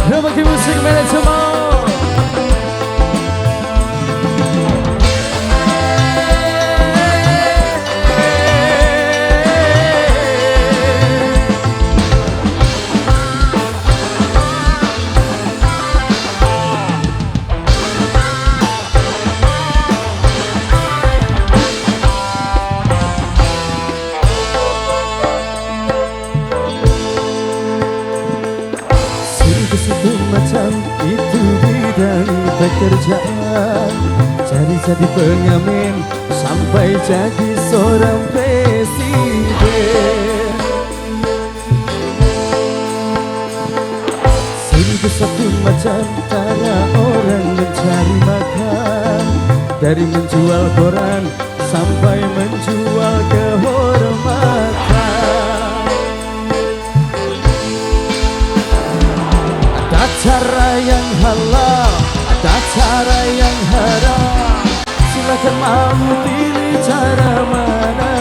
Remati musik manajemen. Macam itu bidang pekerjaan, jadi pengamen sampai jadi seorang presiden. Seribu satu macam cara orang mencari makan, dari menjual koran sampai menjual kehormatan. Ada cara yang halal, ada cara yang haram. Silakan mau pilih cara mana,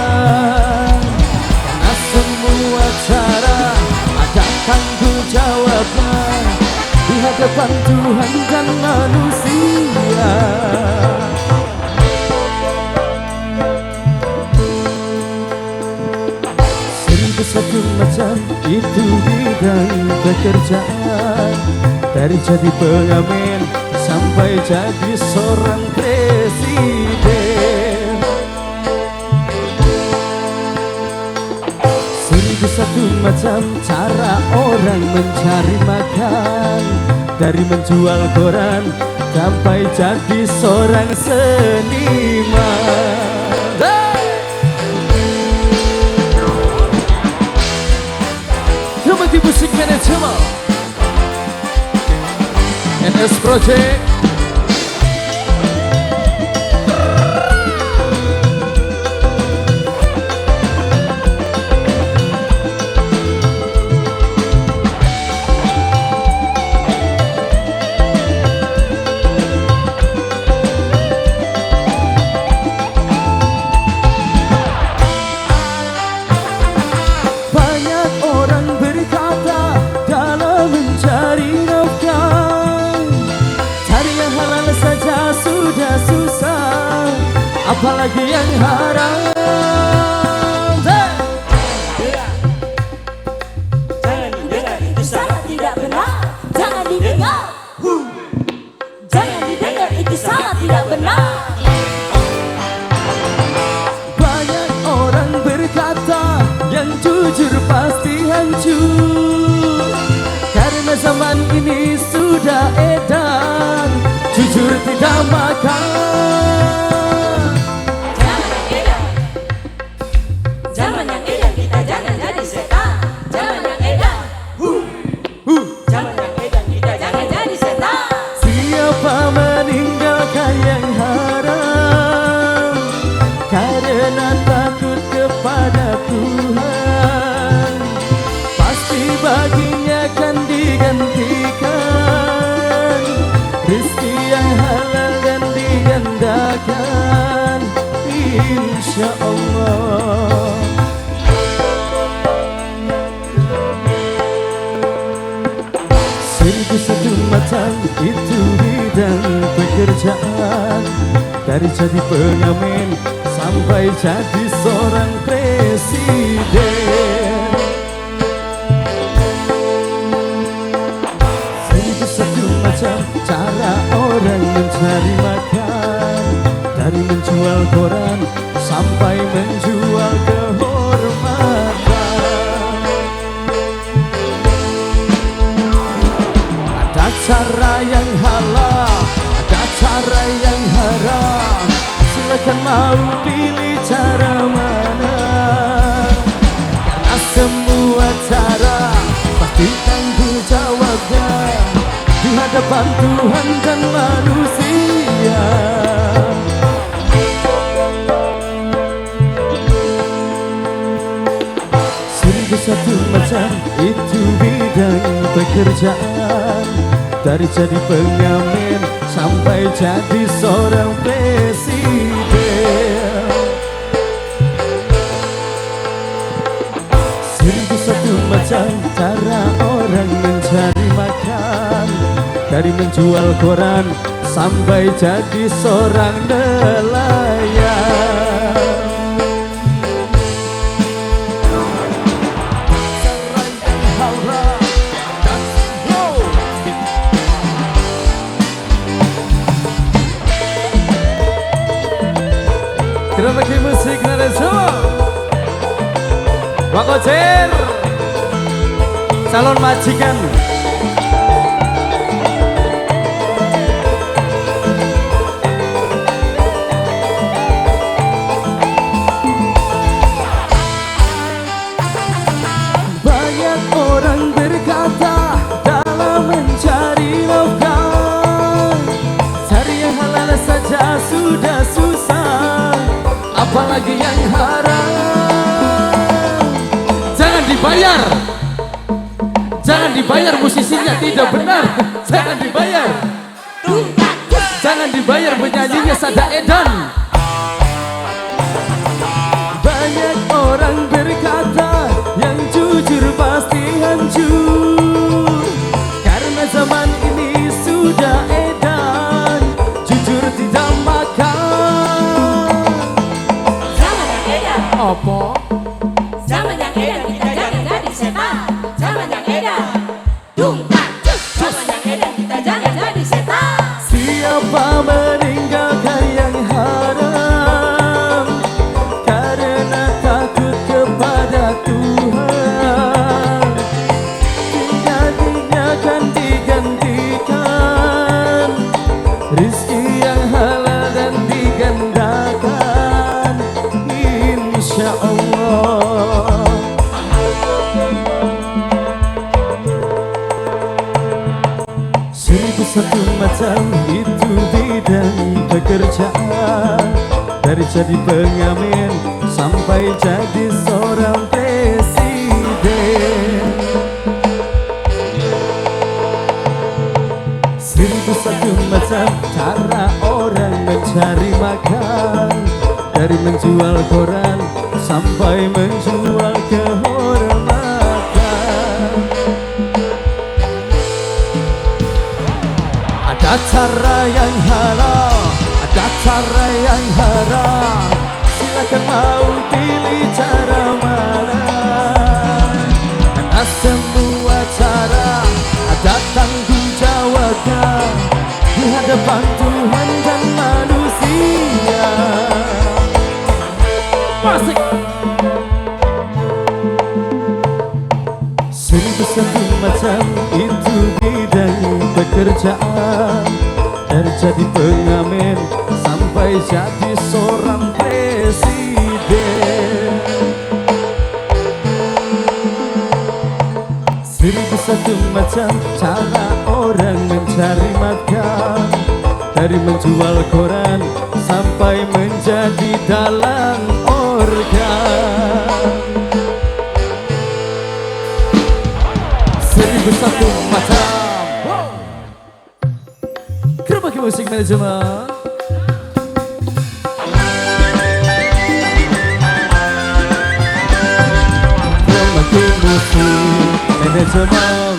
karena semua cara ada tanggung jawabnya di hadapan Tuhan dan manusia. Seribu satu macam itu bidang pekerjaan, dari jadi pengamen sampai jadi seorang presiden. Seribu satu macam cara orang mencari makan, dari menjual koran sampai jadi seorang seniman. Remati musik manajemen NS Project. Banyak orang berkata dalam mencari nafkah, cari yang halal saja sudah susah, apalagi yang haram. Jangan didengar, itu salah, tidak benar. Jangan didengar, jangan didengar, itu salah, tidak benar. Banyak orang berkata yang jujur pasti hancur, karena zaman ini sudah edan jujur tidak makan. Zaman yang edan, kita jangan jadi setan. Zaman yang edan, zaman yang edan, kita jangan jadi setan. Siapa meninggalkan yang haram karena takut kepada Tuhan, pasti baginya akan digantikan rezeki yang halal dan digandakan, insya Allah. Seribu satu macam itu bidang pekerjaan, dari jadi pengamen sampai jadi seorang presiden. Seribu satu macam cara orang mencari makan, dari menjual koran sampai menjual kehormatan. Ada cara yang halal, ada cara yang haram. Silakan mau pilih cara mana, karena semua cara pasti tanggung jawabnya di hadapan Tuhan dan manusia. Seribu satu macam itu bidang pekerjaan, dari jadi pengamen sampai jadi seorang presiden. Seribu satu macam cara orang mencari makan, dari menjual koran sampai jadi seorang nelayan. Terima kasih musik nada semua. Bang Kocer, calon majikan. Banyak orang berkata dalam mencari nafkah, cari yang halal saja sudah susah, apalagi yang haram. Jangan dibayar musisinya, tidak benar. Jangan dibayar. Jangan dibayar penyanyinya, Sada Edan. Banyak orang berkata yang jujur pasti hancur, karena zaman ini sudah edan jujur tidak makan. Zaman yang edan. Apa? Zaman yang edan, kita jangan jadi setan. Zaman yang edan. Dungtak. Zaman yang edan, kita jangan jadi setan. Siapa meninggalkan yang haram karena takut kepada Tuhan, tinggalnya akan digantikan rezeki yang halal dan digandakan, insya Allah. Seribu satu macam itu bidang pekerjaan, dari jadi pengamen sampai jadi seorang presiden. Seribu satu macam cara orang mencari makan, dari menjual koran sampai menjual kehormatan. Ada cara yang halal, ada cara yang haram. Silakan mau pilih cara mana, karena semua cara ada tanggung jawabnya di hadapan Tuhan dan manusia. Masih. Seribu satu macam itu bidang pekerjaan, dari jadi pengamen sampai jadi seorang presiden. Seribu satu macam cara orang mencari makan, dari menjual koran sampai menjadi dalang organ. Seribu satu macam. Kerbagi musik manajemen. Kerbagi musik manajemen.